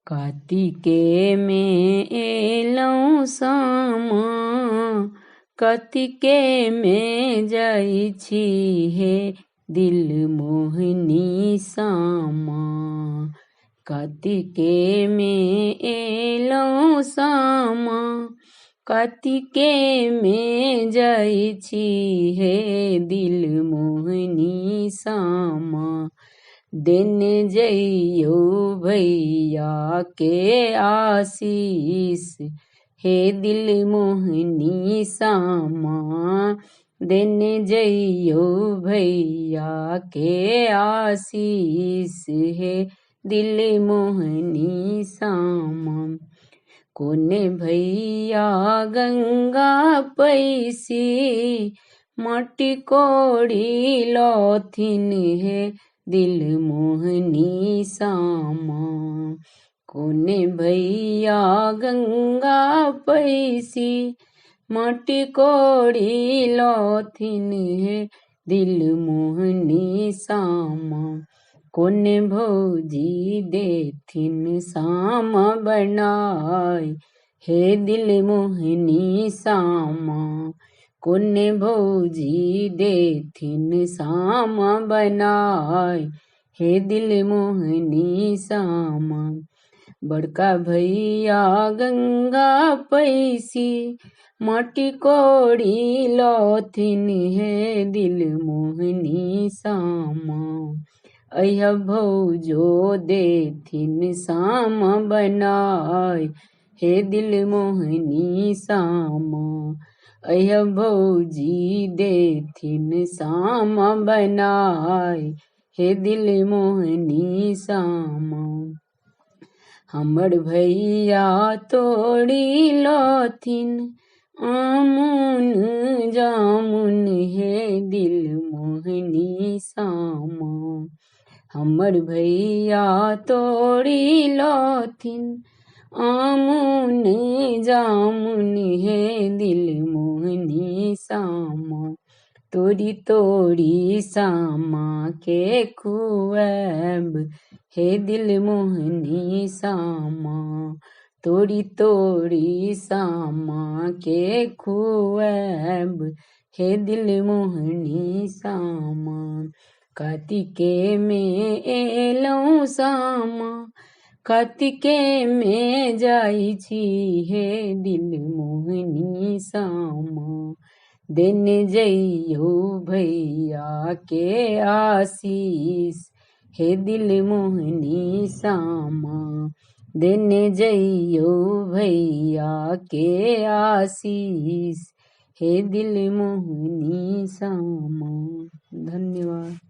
कार्तिके में एलौं सामा, कार्तिके में जाइ छी हे दिल मोहनी सामा। कार्तिके में एलौं सामा, कार्तिके में जाइ छी हे दिल मोहनी सामा। देने जइयो भैया के आशीष हे दिल मोहनी सामा। देने जइयो भैया के आशीष हे दिल मोहनी सामा। कोने भैया गंगा पैसी माटी कोड़ी लौथिन हे दिल मोहनी सामा। कोने भैया गंगा पैसी माटी कोड़ी लौथिन हे दिल मोहनी सामा। कोने भौजी देथिन सामा बनाई हे दिल मोहनी सामा। कोने भौजी देथिन सामा बनाई हे दिल मोहनी सामा। बड़का भैया गंगा पैसी माटी कोड़ी लौथिन हे दिल मोहनी सामा। अइह भौजो देथिन सामा बनाई हे दिल मोहनी सामा। अइह भौजी देथिन सामा बनाई हे दिल मोहनी सामा। हमर भैया तोड़ी लौथिन आमुन जामुन हे दिल मोहनी सामा। हमर भैया तोड़ी लौथिन आमुन जामुन हे दिल मोहनी सामा। तोड़ी तोड़ी सामा के खुएब हे दिल मोहनी सामा। तोड़ी तोड़ी सामा के खुएब हे दिल मोहनी सामा। कार्तिके में एलौं सामा, कार्तिके में जाइ छी हे दिल मोहनी सामा। देने जइयो भैया के आशीष हे दिल मोहनी सामा। देने जइयो भैया के आशीष हे दिल मोहनी सामा। धन्यवाद।